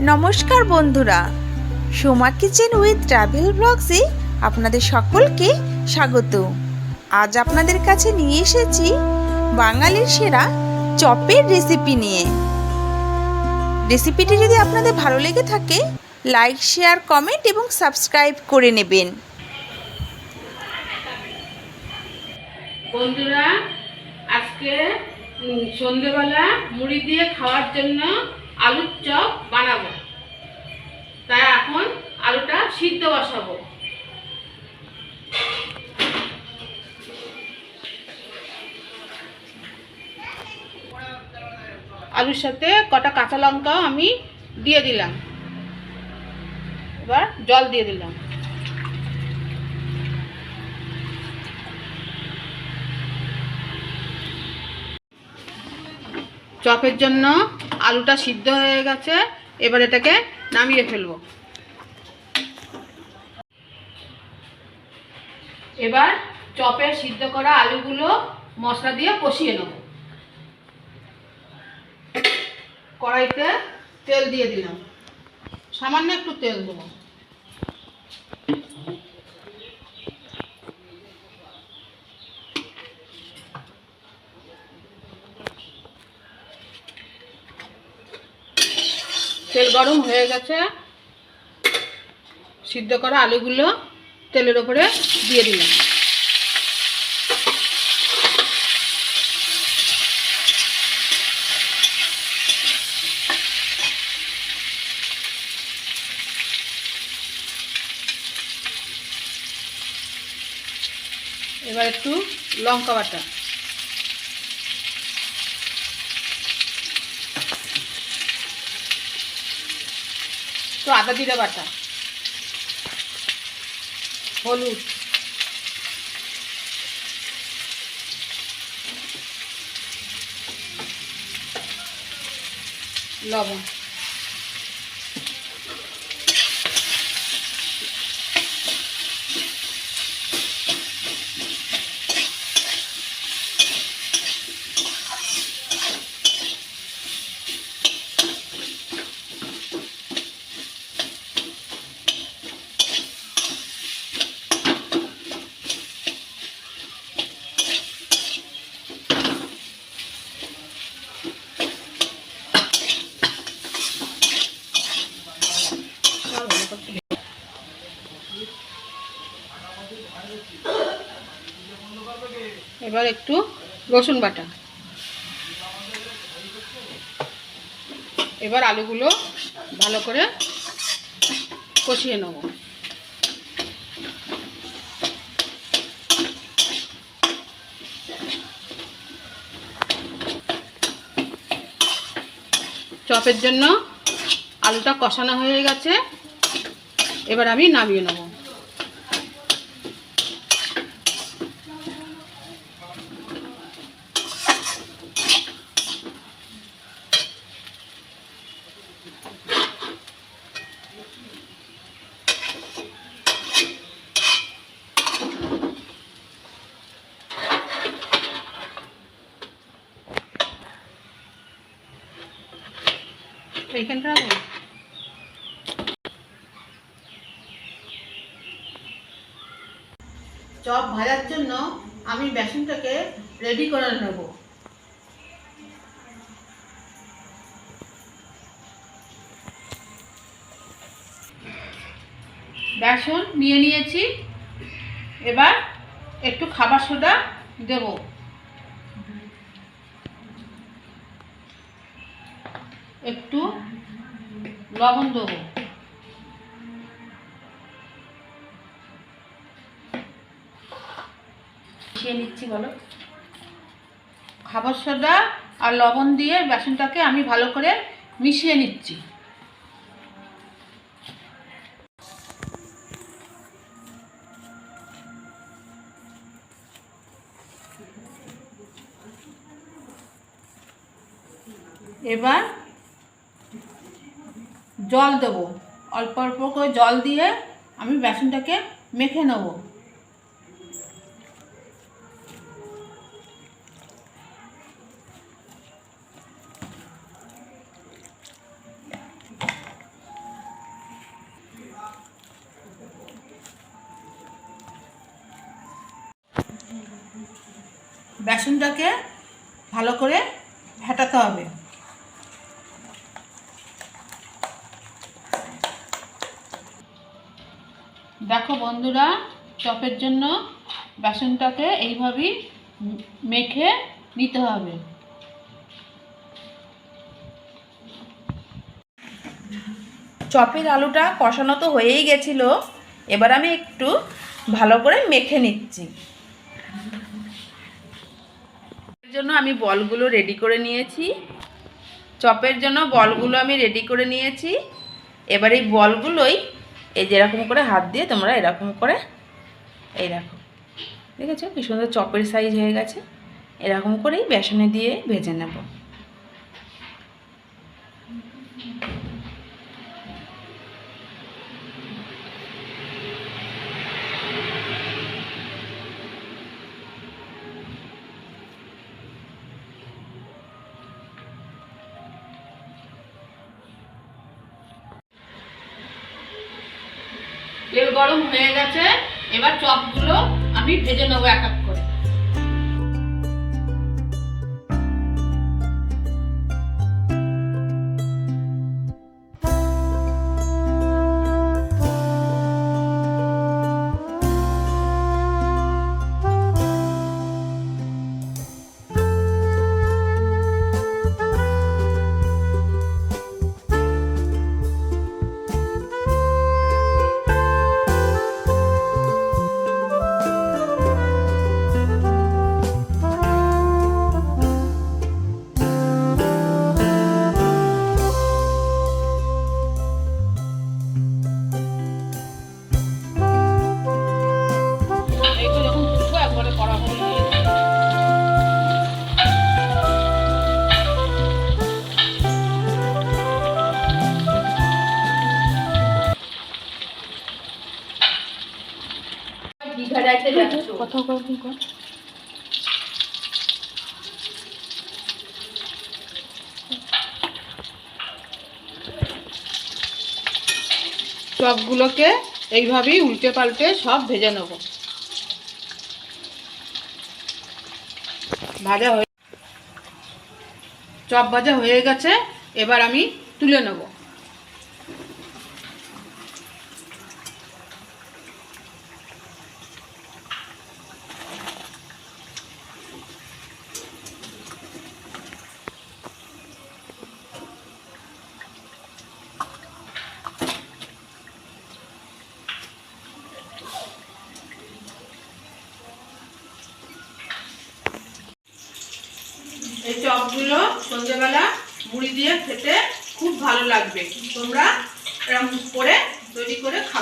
নমস্কার বন্ধুরা, Soma kitchen with travel ব্লগসে আপনাদের সকলকে স্বাগত। আজ আপনাদের কাছে নিয়ে এসেছি বাঙালির সেরা চপের রেসিপি নিয়ে। রেসিপিটি যদি আপনাদের ভালো লেগে থাকে, লাইক, শেয়ার, কমেন্ট এবং সাবস্ক্রাইব করে নেবেন। বন্ধুরা, আজকে সন্ধ্যেবেলা মুড়ি দিয়ে খাওয়ার জন্য আলুর চপ বানাবো। তাই এখন আলুটা সিদ্ধ বসাবো। আলুর সাথে কটা কাঁচা লঙ্কাও আমি দিয়ে দিলাম। এবার জল দিয়ে দিলাম। চপের জন্য আলুটা সিদ্ধ হয়ে গেছে, এবার এটাকে নামিয়ে ফেলবো। এবার চপের সিদ্ধ করা আলুগুলো মশলা দিয়ে কষিয়ে নেব। কড়াইতে তেল দিয়ে দিলাম, সামান্য একটু তেল দেবো। তেল গরম হয়ে গেছে, সিদ্ধ করা আলুগুলো তেলের ওপরে দিয়ে দিলাম। এবার একটু লঙ্কা বাটা, একটু আদা জিরে বাটা, হলুদ, লবণ, এবার একটু রসুন বাটা। এবার আলুগুলো ভালো করে কষিয়ে নেব। চপের জন্য আলুটা কষানো হয়ে গেছে, এবার আমি নামিয়ে নেব। এইখানটা চপ ভাজার জন্য আমি বেসনটাকে রেডি করে নেব। বেসন নিয়ে নিয়েছি, এবার একটু খাবার সোডা দেব। একটু লবণ দেবো। মিশিয়ে নিচ্ছি, বলো। খাবার সোডা আর লবণ দিয়ে বেসনটাকে আমি ভালো করে মিশিয়ে নিচ্ছি। এবার জল দেব, অল্প অল্প করে জল দিয়ে আমি বেসনটাকে মেখে নেব। বেসনটাকে ভালো করে ফেটাতে হবে। দেখো বন্ধুরা, চপের জন্য বেসনটাকে এইভাবেই মেখে নিতে হবে। চপের আলুটা কষানো তো হয়েই গেছিলো, এবার আমি একটু ভালো করে মেখে নিচ্ছি। এর জন্য আমি বলগুলো রেডি করে নিয়েছি। চপের জন্য বলগুলো আমি রেডি করে নিয়েছি। এবার এই বলগুলোই এই যেরকম করে হাত দিয়ে তোমরা এরকম করে এই দেখো, দেখেছো কি সুন্দর চপের সাইজ হয়ে গেছে। এরকম করেই বেসনে দিয়ে ভেজে নেব। তেল গরম হয়ে গেছে, এবার চপগুলো আমি ভেজে নেবো এক এক করে। এইগুলো যখন তুলবো একবারে কড়া করে দিয়ে দেবো। কথা কর। চপগুলোকে এইভাবেই উল্টে পাল্টে সব ভেজে নেব। চপ ভাজা হয়ে গেছে, এবার আমি তুলে নেব। এই চপগুলো সন্ধ্যেবেলা মুড়ি দিয়ে খেতে খুব ভালো লাগবে। তোমরা এরকম করে তৈরি করে খাবে।